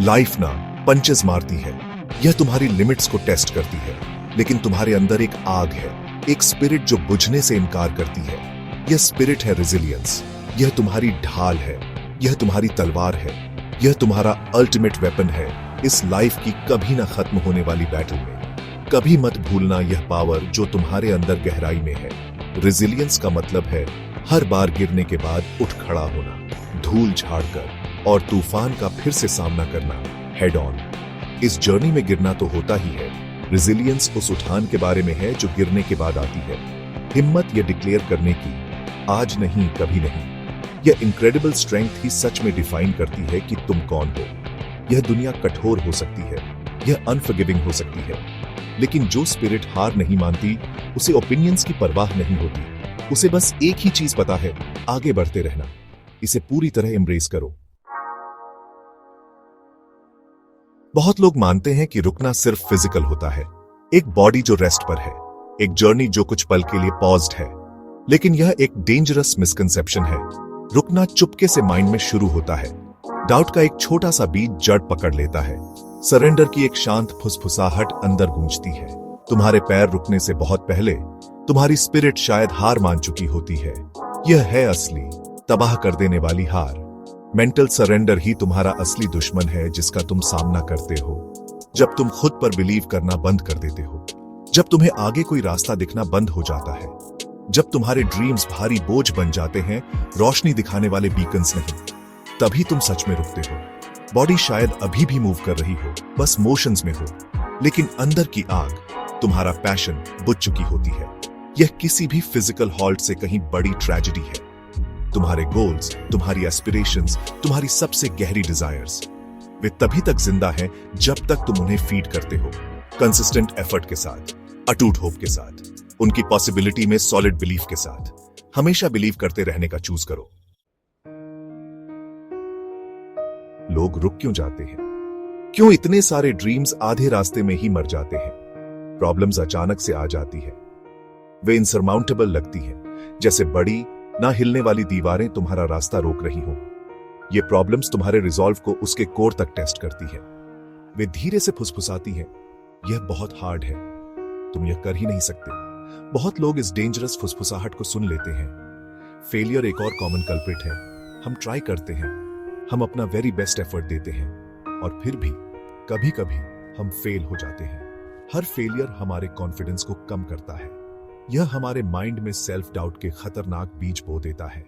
Life ना punches मारती है, यह तुम्हारी लिमिट्स को टेस्ट करती है, लेकिन तुम्हारे अंदर एक आग है, एक स्पिरिट जो बुझने से इनकार करती है। यह स्पिरिट है रेजिलियंस। यह तुम्हारी ढाल है, यह तुम्हारी तलवार है, यह तुम्हारा अल्टीमेट वेपन है इस लाइफ की कभी ना खत्म होने वाली बैटल में। कभी मत भूलना यह पावर जो तुम्हारे अंदर गहराई में है। रेजिलियंस का मतलब है हर बार गिरने के बाद उठ खड़ा होना, धूल झाड़कर, और तूफान का फिर से सामना करना हेड ऑन। इस जर्नी में गिरना तो होता ही है, रेजिलियंस उस उठान के बारे में है जो गिरने के बाद आती है। हिम्मत यह डिक्लेयर करने की, आज नहीं कभी नहीं। यह इनक्रेडिबल स्ट्रेंथ ही सच में डिफाइन करती है कि तुम कौन हो। यह दुनिया कठोर हो सकती है, यह अनफॉरगिविंग हो सकती है, लेकिन जो स्पिरिट हार नहीं मानती, उसे ओपिनियंस की परवाह नहीं होती। उसे बस एक ही चीज पता है, आगे बढ़ते रहना। इसे पूरी तरह एम्ब्रेस करो। बहुत लोग मानते हैं कि रुकना सिर्फ फिजिकल होता है, एक बॉडी जो रेस्ट पर है, एक जर्नी जो कुछ पल के लिए पॉज्ड है, लेकिन यह एक डेंजरस मिसकंसेप्शन है। रुकना चुपके से माइंड में शुरू होता है। डाउट का एक छोटा सा बीज जड़ पकड़ लेता है। सरेंडर की एक शांत फुसफुसाहट अंदर गूंजती है। तुम्हारे पैर रुकने से बहुत पहले तुम्हारी स्पिरिट शायद हार मान चुकी होती है। यह है असली तबाह कर देने वाली हार। मेंटल सरेंडर ही तुम्हारा असली दुश्मन है जिसका तुम सामना करते हो। जब तुम खुद पर बिलीव करना बंद कर देते हो, जब तुम्हें आगे कोई रास्ता दिखना बंद हो जाता है, जब तुम्हारे ड्रीम्स भारी बोझ बन जाते हैं, रोशनी दिखाने वाले बीकन्स नहीं, तभी तुम सच में रुकते हो। बॉडी शायद अभी भी मूव कर रही हो, बस मोशंस में हो, लेकिन अंदर की आग, तुम्हारा पैशन बुझ चुकी होती है। यह किसी भी फिजिकल हॉल्ट से कहीं बड़ी ट्रेजेडी है। तुम्हारे गोल्स, तुम्हारी एस्पिरेशंस, तुम्हारी सबसे गहरी डिजायर्स, वे तभी तक जिंदा हैं जब तक तुम उन्हें फीड करते हो, कंसिस्टेंट एफर्ट के साथ, अटूट होप के साथ, उनकी पॉसिबिलिटी में सॉलिड बिलीफ के साथ। हमेशा बिलीव करते रहने का चूज करो। लोग रुक क्यों जाते हैं? क्यों इतने सारे ड्रीम्स आधे रास्ते में ही मर जाते हैं? प्रॉब्लम्स अचानक से आ जाती है, वे इनसरमाउंटेबल लगती है, जैसे बड़ी ना हिलने वाली दीवारें तुम्हारा रास्ता रोक रही हो। ये प्रॉब्लम्स तुम्हारे रिजॉल्व को उसके कोर तक टेस्ट करती है। वे धीरे से फुसफुसाती हैं, यह बहुत हार्ड है, तुम यह कर ही नहीं सकते। बहुत लोग इस डेंजरस फुसफुसाहट को सुन लेते हैं। फेलियर एक और कॉमन कल्प्रिट है। हम ट्राई करते हैं, हम अपना वेरी बेस्ट एफर्ट देते हैं, और फिर भी कभी कभी हम फेल हो जाते हैं। हर फेलियर हमारे कॉन्फिडेंस को कम करता है। यह हमारे माइंड में सेल्फ डाउट के खतरनाक बीज बो देता है।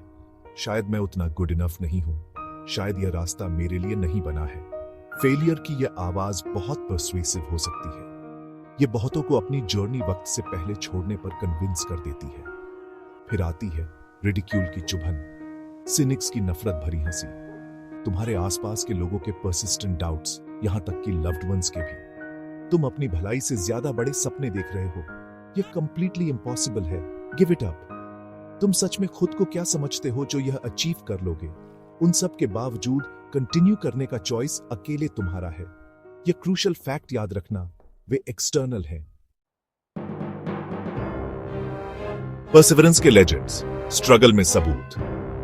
शायद मैं उतना गुड इनफ नहीं हूं, शायद यह रास्ता मेरे लिए नहीं बना है। फेलियर की यह आवाज बहुत पर्सुएसिव हो सकती है। यह बहुतों को अपनी जर्नी वक्त से पहले छोड़ने पर कन्विंस कर देती है। फिर आती है रिडिक्यूल की चुभन, सिनिक्स की नफरत भरी हंसी, तुम्हारे आसपास के लोगों के पर्सिस्टेंट डाउट्स, यहां तक कि लव्ड वंस के भी। तुम अपनी भलाई से ज्यादा बड़े सपने देख रहे हो, यह कंप्लीटली इम्पॉसिबल है, गिव इट अप। तुम सच में खुद को क्या समझते हो जो यह अचीव कर लोगे? उन सब के बावजूद कंटिन्यू करने का चॉइस अकेले तुम्हारा है। यह क्रूशियल फैक्ट याद रखना, वे एक्सटर्नल हैं। परसिवरेंस के लेजेंड्स, स्ट्रगल में सबूत।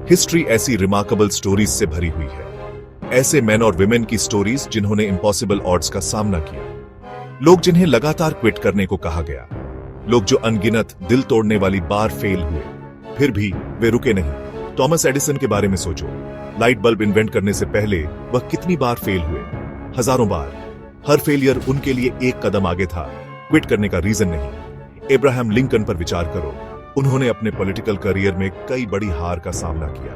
हिस्ट्री ऐसी रिमार्केबल स्टोरीज से भरी हुई है। ऐसे मैन और विमेन की स्टोरीज जिन्होंने इम्पॉसिबल ऑड्स का सामना किया, लोग जिन्हें लगातार क्विट करने को कहा गया, लोग जो अनगिनत दिल तोड़ने वाली बार फेल हुए, फिर भी वे रुके नहीं। थॉमस एडिसन के बारे में सोचो। लाइट बल्ब इन्वेंट करने से पहले वह कितनी बार फेल हुए? हजारों बार। हर फेलियर उनके लिए एक कदम आगे था, क्विट करने का रीजन नहीं। अब्राहम लिंकन पर विचार करो, उन्होंने अपने पॉलिटिकल करियर में कई बड़ी हार का सामना किया।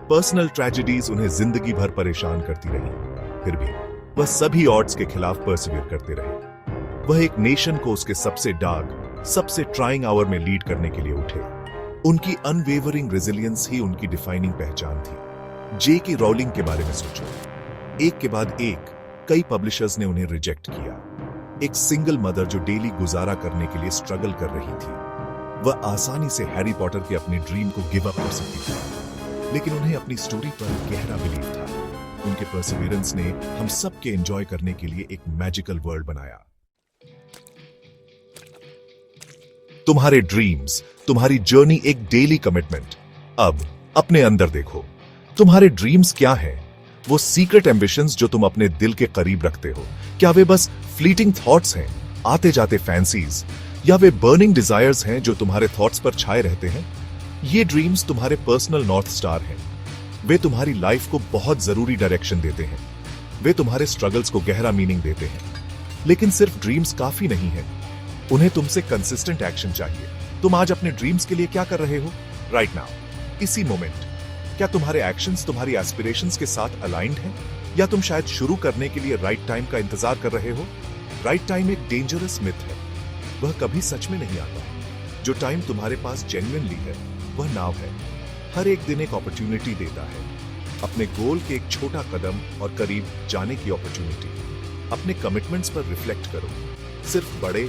पर्सनल ट्रेजेडीज उन्हें जिंदगी भर परेशान करती रही, फिर भी वह सभी ऑड्स के खिलाफ परसिवियर करते रहे। वह एक नेशन को उसके सबसे डार्क, सबसे ट्राइंग आवर में लीड करने के लिए उठे। उनकी अनवेवरिंग रेजिलियंस ही उनकी डिफाइनिंग पहचान थी। जे.के. राउलिंग के बारे में सोचो। एक के बाद एक कई पब्लिशर्स ने उन्हें रिजेक्ट किया। एक सिंगल मदर जो डेली गुजारा करने के लिए स्ट्रगल कर रही थी, वह आसानी से हैरी पॉटर के अपने ड्रीम को गिव अप कर सकती थी, लेकिन उन्हें अपनी स्टोरी पर गहरा बिलीव था। उनके परसिवियरेंस ने हम सब के एंजॉय करने के लिए एक मैजिकल वर्ल्ड बनाया। तुम्हारे ड्रीम्स, तुम्हारी जर्नी एक डेली कमिटमेंट। अब अपने अंदर देखो, तुम्हारे ड्रीम्स क्या हैं? वो सीक्रेट एम्बिशंस जो तुम अपने दिल के करीब रखते हो, क्या वे बस फ्लीटिंग थॉट्स हैं, आते जाते फैंसीज, या वे बर्निंग डिजायर्स हैं जो तुम्हारे थॉट्स पर छाए रहते हैं? ये ड्रीम्स तुम्हारे पर्सनल नॉर्थ स्टार हैं। वे तुम्हारी लाइफ को बहुत जरूरी डायरेक्शन देते हैं। वे तुम्हारे स्ट्रगल्स को गहरा मीनिंग देते हैं। लेकिन सिर्फ ड्रीम्स काफी नहीं है, उन्हें तुमसे कंसिस्टेंट एक्शन चाहिए। तुम आज अपने ड्रीम्स के लिए क्या कर रहे हो राइट नाउ, इसी मोमेंट? क्या तुम्हारे एक्शंस तुम्हारी एस्पिरेशंस के साथ अलाइंड हैं, या तुम शायद शुरू करने के लिए राइट टाइम का इंतजार कर रहे हो? राइट टाइम एक डेंजरस मिथ है, वह कभी सच में नहीं आता। जो टाइम तुम्हारे पास जेन्युइनली है वह नाव है, हर एक दिन एक अपॉर्चुनिटी देता है। अपने गोल के एक छोटा कदम और करीब जाने की अपॉर्चुनिटी। अपने कमिटमेंट्स पर रिफ्लेक्ट करो, सिर्फ बड़े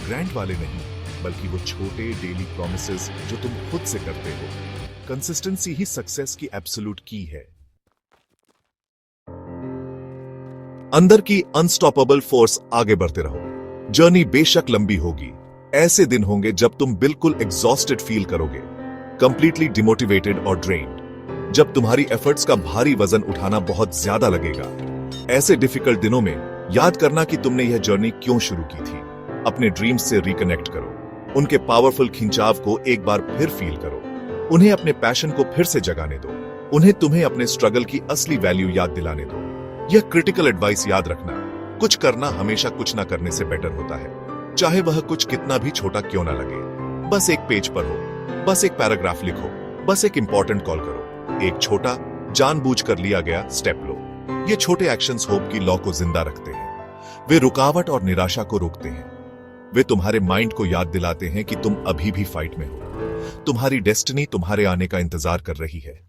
ग्रैंड वाले नहीं, बल्कि वो छोटे डेली प्रॉमिसेस जो तुम खुद से करते हो। कंसिस्टेंसी ही सक्सेस की एब्सोल्यूट की है। अंदर की अनस्टॉपेबल फोर्स आगे बढ़ते रहो। जर्नी बेशक लंबी होगी, ऐसे दिन होंगे जब तुम बिल्कुल एग्जॉस्टेड फील करोगे, कंप्लीटली डिमोटिवेटेड और ड्रेन्ड, जब तुम्हारी एफर्ट्स का भारी वजन उठाना बहुत ज्यादा लगेगा। ऐसे डिफिकल्ट दिनों में याद करना कि तुमने यह जर्नी क्यों शुरू की थी। अपने ड्रीम्स से रिकनेक्ट करो, उनके पावरफुल खिंचाव को एक बार फिर फील करो, उन्हें अपने पैशन को फिर से जगाने दो, उन्हें तुम्हें अपने स्ट्रगल की असली वैल्यू याद दिलाने दो। यह क्रिटिकल एडवाइस याद रखना, कुछ करना हमेशा कुछ ना करने से बेटर होता है, चाहे वह कुछ कितना भी छोटा क्यों ना लगे। बस एक पेज पर हो, बस एक पैराग्राफ लिखो, बस एक इंपॉर्टेंट कॉल करो, एक छोटा जानबूझकर लिया गया स्टेप लो। ये छोटे एक्शंस होप की लॉ को जिंदा रखते हैं। वे रुकावट और निराशा को रोकते हैं। वे तुम्हारे माइंड को याद दिलाते हैं कि तुम अभी भी फाइट में हो, तुम्हारी डेस्टिनी तुम्हारे आने का इंतजार कर रही है।